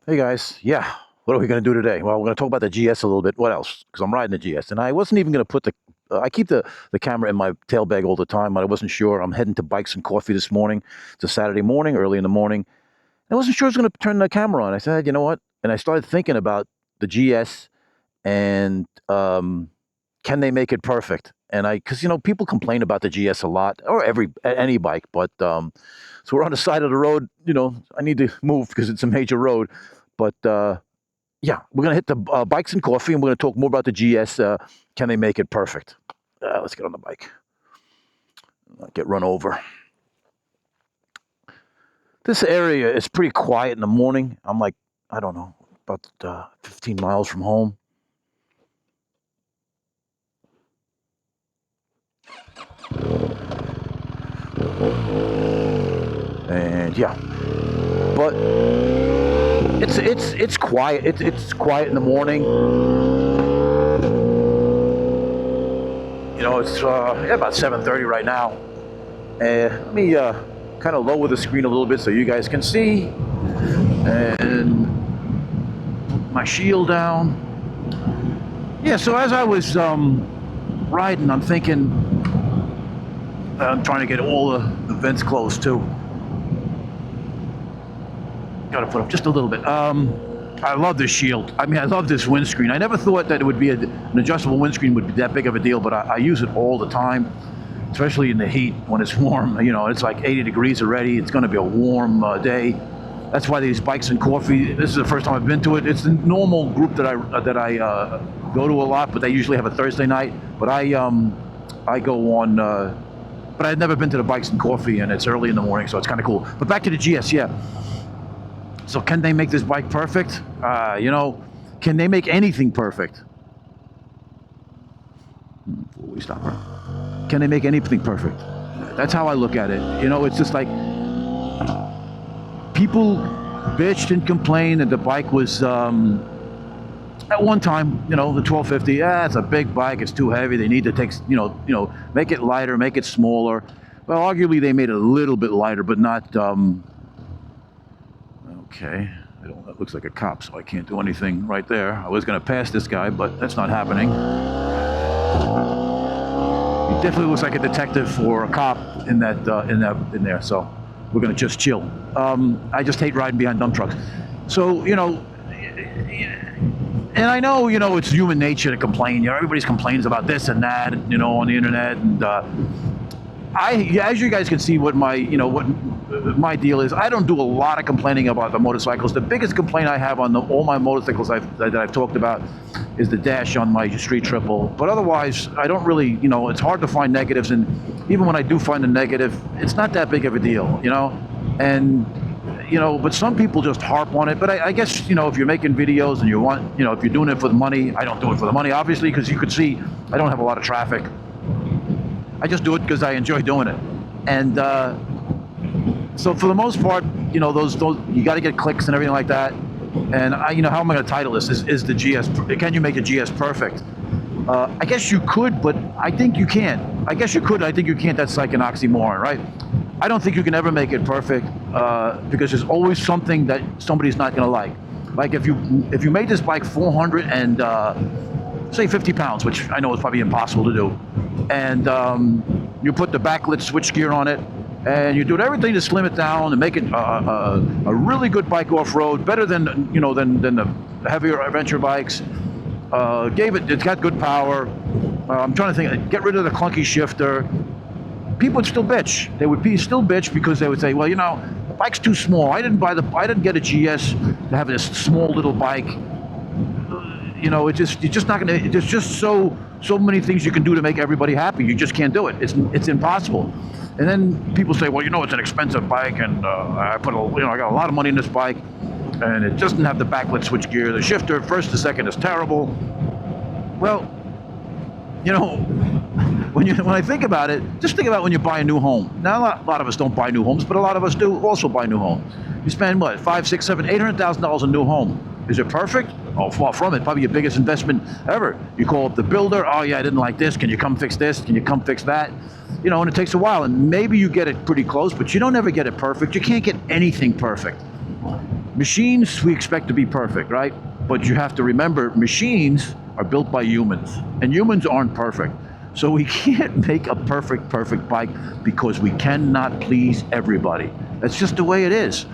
Hey guys, yeah, what are we going to do today? Well, we're going to talk about the GS a little bit. What else? Because I'm riding the GS, and I wasn't even going to put I keep the camera in my tail bag all the time, but I wasn't sure. I'm heading to Bikes and Coffee this morning. It's a Saturday morning, early in the morning. I wasn't sure I was going to turn the camera on. I said, you know what? And I started thinking about the GS and can they make it perfect? And because people complain about the GS a lot, or any bike, but so we're on the side of the road. I need to move because it's a major road, but yeah, we're gonna hit the Bikes and Coffee, and we're gonna talk more about the GS. Can they make it perfect? Let's get on the bike. Get run over. This area is pretty quiet in the morning. I'm like, I don't know, about 15 miles from home. And yeah, but it's quiet. It's quiet in the morning. It's about 7:30 right now. Let me kind of lower the screen a little bit so you guys can see, and put my shield down. Yeah. So as I was riding, I'm thinking, I'm trying to get all the vents closed too. Got to put up just a little bit. I love this shield. I mean, I love this windscreen. I never thought that it would be an adjustable windscreen would be that big of a deal, but I use it all the time, especially in the heat when it's warm. It's like 80 degrees already. It's going to be a warm day. That's why these Bikes and Coffee, this is the first time I've been to it. It's the normal group that I go to a lot, but they usually have a Thursday night. But I go on, but I've never been to the Bikes and Coffee, and it's early in the morning, so it's kind of cool. But back to the GS, yeah. So can they make this bike perfect? Can they make anything perfect? Before we stop her. Can they make anything perfect? That's how I look at it. It's just like people bitched and complained that the bike was, at one time, the 1250, it's a big bike, it's too heavy, they need to take, make it lighter, make it smaller. Well, arguably they made it a little bit lighter, but not, okay, that looks like a cop, so I can't do anything right there. I was going to pass this guy, but that's not happening. He definitely looks like a detective or a cop in there. So we're going to just chill. I just hate riding behind dump trucks. So and I know it's human nature to complain. Everybody's complains about this and that, on the internet, and as you guys can see, what my deal is, I don't do a lot of complaining about the motorcycles. The biggest complaint I have on all my motorcycles that I've talked about is the dash on my street triple. But otherwise, I don't really, it's hard to find negatives, and even when I do find a negative, it's not that big of a deal, and but some people just harp on it. But I guess, if you're making videos and you want, if you're doing it for the money, I don't do it for the money, obviously, because you could see I don't have a lot of traffic. I just do it because I enjoy doing it. And so for the most part, those you got to get clicks and everything like that. And how am I going to title this? Is the GS? Can you make a GS perfect? I guess you could, but I think you can't. I guess you could. I think you can't. That's like an oxymoron, right? I don't think you can ever make it perfect because there's always something that somebody's not going to like. Like if you made this bike 400 and say 50 pounds, which I know is probably impossible to do, and you put the backlit switchgear on it, and you do everything to slim it down and make it a really good bike off-road, better than than the heavier adventure bikes. It's got good power. I'm trying to think. Get rid of the clunky shifter. People would still bitch. They would still bitch because they would say, well, the bike's too small. I didn't get a GS to have this small little bike. You're just not gonna. There's just so many things you can do to make everybody happy. You just can't do it. It's impossible. And then people say, well, it's an expensive bike, and I got a lot of money in this bike, and it doesn't have the backlit switchgear. The shifter, first to second, is terrible. Well, when I think about it, just think about when you buy a new home. Now, a lot of us don't buy new homes, but a lot of us do also buy new homes. You spend what, $500,000, $600,000, $800,000 on a new home. Is it perfect? Oh, far from it. Probably your biggest investment ever. You call up the builder. Oh yeah, I didn't like this. Can you come fix this? Can you come fix that? And it takes a while. And maybe you get it pretty close, but you don't ever get it perfect. You can't get anything perfect. Machines we expect to be perfect, right? But you have to remember, machines are built by humans, and humans aren't perfect. So we can't make a perfect bike because we cannot please everybody. That's just the way it is.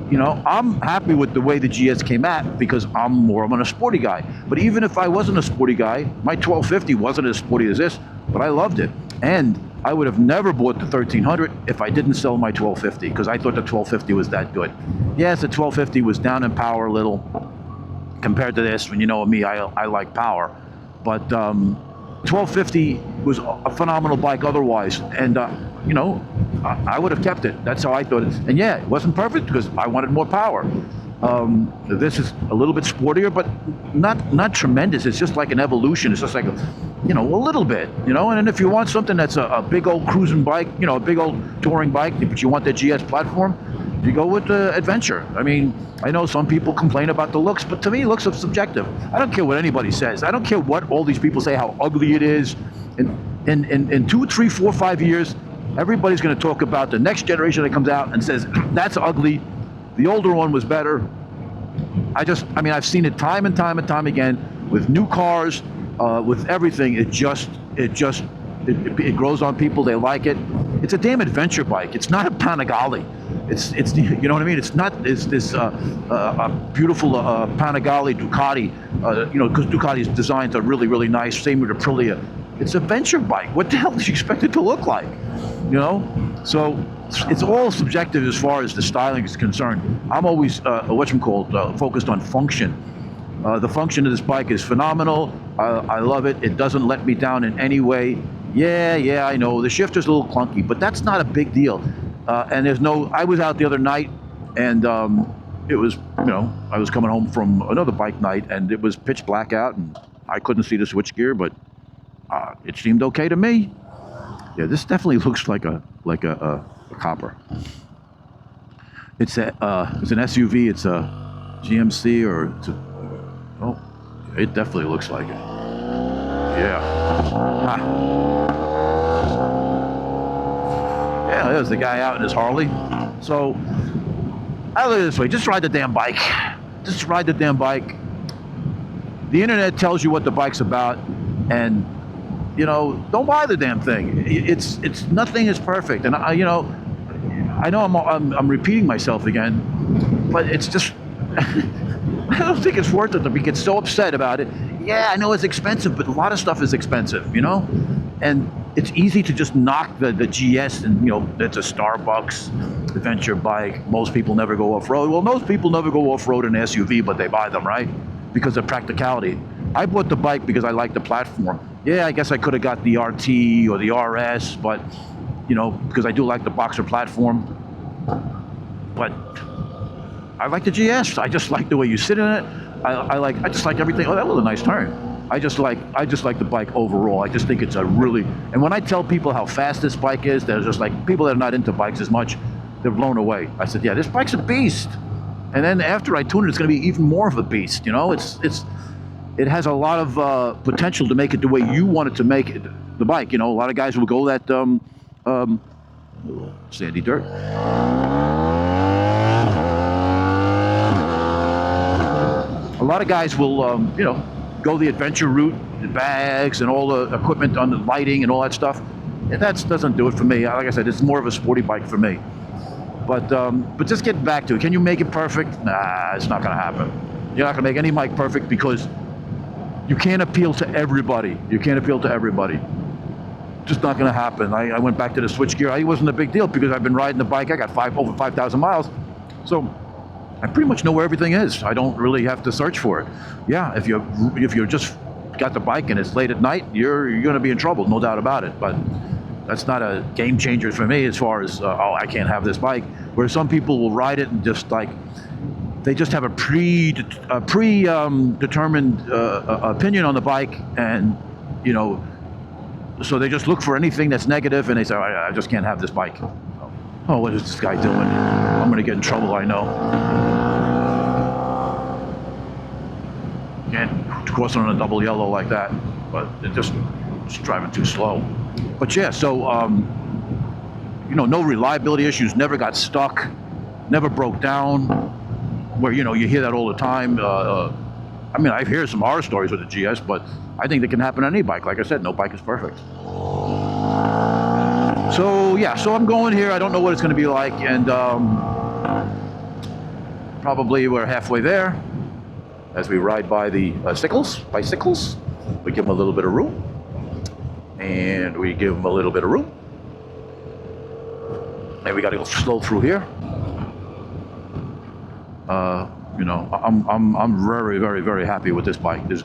You know, I'm happy with the way the GS came out because I'm more of a sporty guy. But even if I wasn't a sporty guy, my 1250 wasn't as sporty as this, but I loved it. And I would have never bought the 1300 if I didn't sell my 1250 because I thought the 1250 was that good. Yes, the 1250 was down in power a little compared to this. When you know me, I like power. But 1250 was a phenomenal bike otherwise. And, you know, I would have kept it. That's how I thought it. And yeah, it wasn't perfect because I wanted more power. This is a little bit sportier, but not tremendous. It's just like an evolution. It's just like, you know, a little bit, you know. And then if you want something that's a big old cruising bike, you know, a big old touring bike, but you want the GS platform, you go with the Adventure. I mean, I know some people complain about the looks, but to me, looks are subjective. I don't care what anybody says. I don't care what all these people say, how ugly it is. In 2, 3, 4, 5 years, everybody's going to talk about the next generation that comes out and says, that's ugly. The older one was better. I mean, I've seen it time and time and time again with new cars, with everything. It grows on people. They like it. It's a damn adventure bike. It's not a Panigale. It's you know what I mean? It's not this a beautiful Panigale Ducati. You know, because Ducati's designs are really nice. Same with Aprilia. It's a venture bike. What the hell do you expect it to look like? You know, so it's all subjective as far as the styling is concerned. I'm always focused on function. The function of this bike is phenomenal. I love it. It doesn't let me down in any way. Yeah, I know the shifter's a little clunky, but that's not a big deal. And I was out the other night, and it was, you know, I was coming home from another bike night, and it was pitch black out, and I couldn't see the switchgear, but it seemed okay to me. Yeah, this definitely looks like a copper. It's an SUV. It's a GMC or it's oh, it definitely looks like it. Yeah. Yeah, there's the guy out in his Harley. So I look at it this way: just ride the damn bike. Just ride the damn bike. The internet tells you what the bike's about, and you know, don't buy the damn thing. It's nothing is perfect, and I know I'm repeating myself again, but it's just I don't think it's worth it to get so upset about it. Yeah, I know it's expensive, but a lot of stuff is expensive, you know, and it's easy to just knock the GS and, you know, it's a Starbucks adventure bike. Most people never go off road. Well, most people never go off road in an SUV, but they buy them, right? Because of practicality. I bought the bike because I like the platform. Yeah, I guess I could have got the RT or the RS, but, you know, because I do like the Boxer platform. But I like the GS. I just like the way you sit in it. I just like everything. Oh, that was a nice turn. I just like the bike overall. I just think it's a really, and when I tell people how fast this bike is, they're just like, people that are not into bikes as much, they're blown away. I said, yeah, this bike's a beast. And then after I tune it, it's going to be even more of a beast. You know, it has a lot of potential to make it the way you want it to make it, the bike. You know, a lot of guys will go that sandy dirt. A lot of guys will, you know, go the adventure route, the bags and all the equipment on the lighting and all that stuff. And that doesn't do it for me. Like I said, it's more of a sporty bike for me. But just getting back to it, can you make it perfect? Nah, it's not going to happen. You're not going to make any bike perfect because you can't appeal to everybody. You can't appeal to everybody. Just not going to happen. I went back to the switchgear. It wasn't a big deal because I've been riding the bike. I got over 5,000 miles. So I pretty much know where everything is. I don't really have to search for it. Yeah, if you're just got the bike and it's late at night, you're going to be in trouble, no doubt about it. But that's not a game changer for me as far as, I can't have this bike. Where some people will ride it and just like, they just have a predetermined opinion on the bike, and, you know, so they just look for anything that's negative and they say, I just can't have this bike. Oh, what is this guy doing? I'm going to get in trouble, I know. Can't cross on a double yellow like that, but it's driving too slow. But yeah, so, you know, no reliability issues, never got stuck, never broke down. where you hear that all the time. I mean, I hear some horror stories with the GS, but I think that can happen on any bike. Like I said, no bike is perfect. So yeah, so I'm going here. I don't know what it's going to be like, and probably we're halfway there as we ride by the bicycles. We give them a little bit of room, and we give them a little bit of room, and we got to go slow through here. I'm very, very, very happy with this bike. It's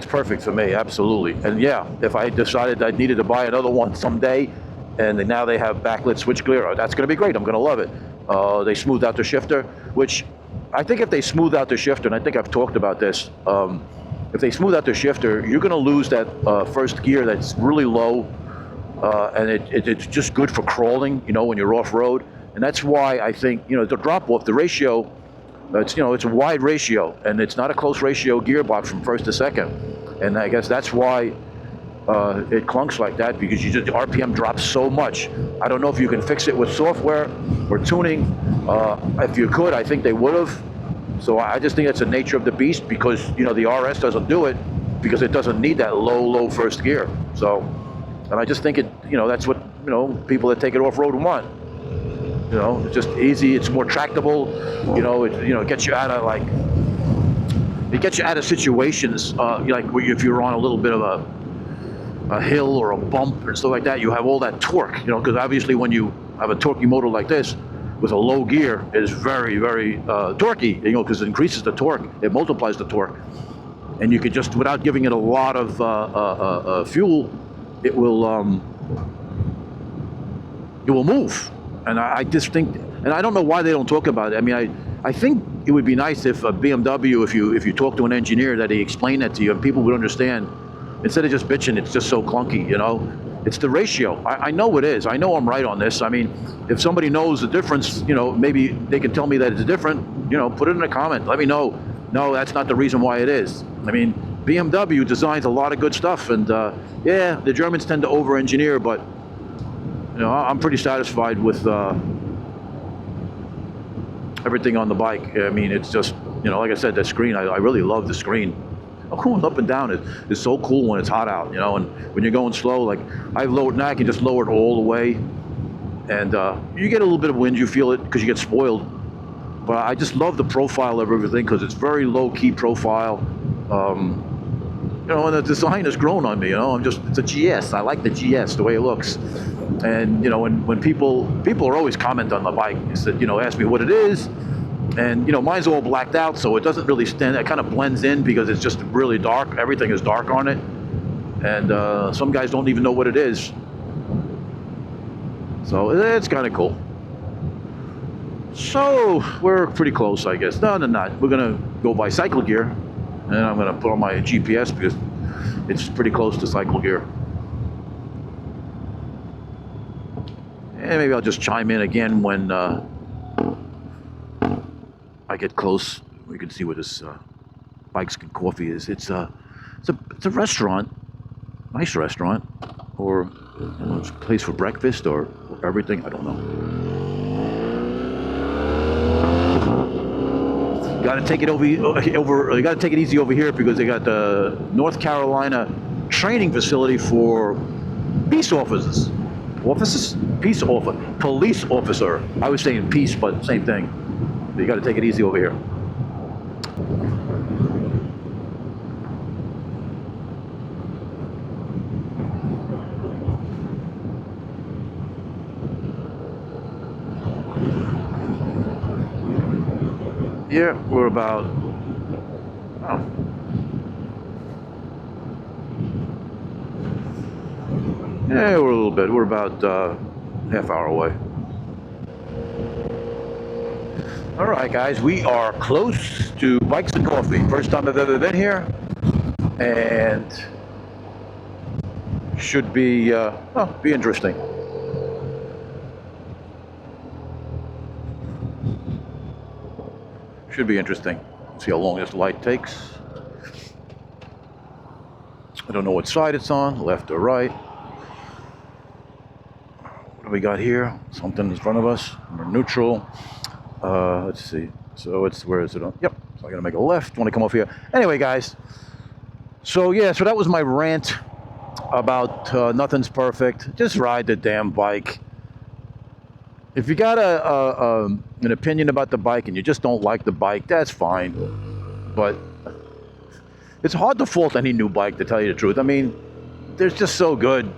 perfect for me, absolutely. And yeah, if I decided I needed to buy another one someday, and now they have backlit switchgear, that's going to be great. I'm going to love it. They smoothed out the shifter, which I think if they smooth out the shifter, and I think I've talked about this, if they smooth out the shifter, you're going to lose that first gear that's really low. And it's just good for crawling, when you're off-road. And that's why I think, the drop-off, the ratio, it's a wide ratio, and it's not a close ratio gearbox from first to second. And I guess that's why it clunks like that, because the RPM drops so much. I don't know if you can fix it with software or tuning. If you could, I think they would have. So I just think that's the nature of the beast, because, the RS doesn't do it, because it doesn't need that low first gear. So... And I just think that's what, people that take it off-road want. It's just easy, it's more tractable, it gets you out of situations, like if you're on a little bit of a hill or a bump and stuff like that, you have all that torque, because obviously when you have a torquey motor like this, with a low gear, it is very, very torquey, because it increases the torque, it multiplies the torque. And you could just, without giving it a lot of fuel, it will move. And I just think, and I don't know why they don't talk about it. I mean, I think it would be nice if a BMW, if you talk to an engineer, that he explained that to you and people would understand, instead of just bitching, it's just so clunky, It's the ratio. I know it is. I know I'm right on this. I mean, if somebody knows the difference, maybe they can tell me that it's different, put it in a comment. Let me know. No, that's not the reason why it is. I mean, BMW designs a lot of good stuff, and yeah, the Germans tend to over-engineer, but I'm pretty satisfied with everything on the bike. I mean, it's just, like I said, that screen, I really love the screen. Going up and down is so cool when it's hot out, and when you're going slow, like I've lowered, now I can just lower it all the way, and you get a little bit of wind, you feel it because you get spoiled, but I just love the profile of everything, because it's very low-key profile. And the design has grown on me, it's a GS. I like the GS, the way it looks. And, when people are always comment on the bike, they said, ask me what it is. And, mine's all blacked out, so it doesn't really stand, it kind of blends in because it's just really dark. Everything is dark on it. And some guys don't even know what it is. So it's kind of cool. So we're pretty close, I guess. No, not. We're going to go by cycle gear. And I'm going to put on my GPS because it's pretty close to cycle gear. And maybe I'll just chime in again when I get close. We can see where this Bikes and Coffee is. It's a restaurant, nice restaurant, or it's a place for breakfast or everything. I don't know. Got to take it you got to take it easy over here, because they got the North Carolina training facility for peace officers. Police officer. I was saying peace, but same thing. You got to take it easy over here. Yeah, we're about, yeah, we're a little bit. We're about half hour away. All right, guys, we are close to Bikes and Coffee. First time I've ever been here, and should be interesting. Should be interesting. See how long this light takes. I don't know what side it's on, left or right. What we got here? Something in front of us. We're neutral. Let's see. So it's, where is it? Yep. So I gotta make a left when I come off here. Anyway, guys. So yeah, so that was my rant about nothing's perfect. Just ride the damn bike. If you got an opinion about the bike and you just don't like the bike, that's fine. But it's hard to fault any new bike, to tell you the truth. I mean, they're just so good.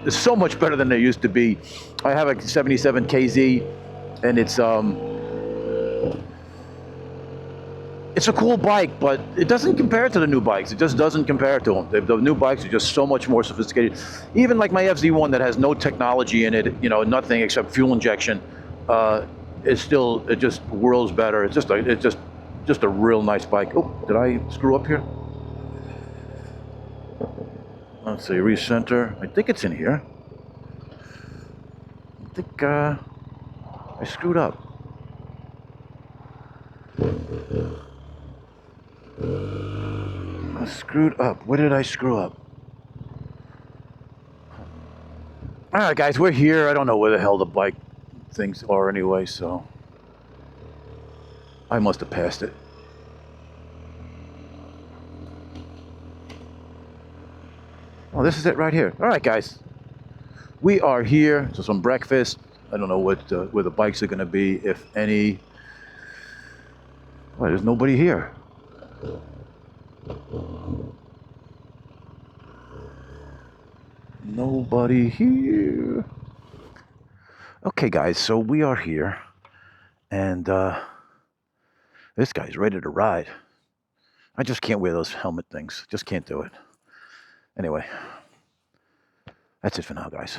It's so much better than they used to be. I have a 77 KZ, and it's a cool bike, but it doesn't compare to the new bikes. It just doesn't compare to them. The new bikes are just so much more sophisticated. Even like my FZ1 that has no technology in it, you know, nothing except fuel injection, it just whirls better. It's just a real nice bike. Oh, did I screw up here? Let's see, recenter. I think it's in here. I think I screwed up. I screwed up. Where did I screw up? All right, guys, we're here. I don't know where the hell the bike things are anyway, so I must have passed it. Oh, this is it right here. All right, guys, we are here to some breakfast. I don't know where the bikes are going to be, if any. Well, there's nobody here. Nobody here. Okay, guys, so we are here, and this guy's ready to ride. I just can't wear those helmet things. Just can't do it. Anyway, that's it for now, guys.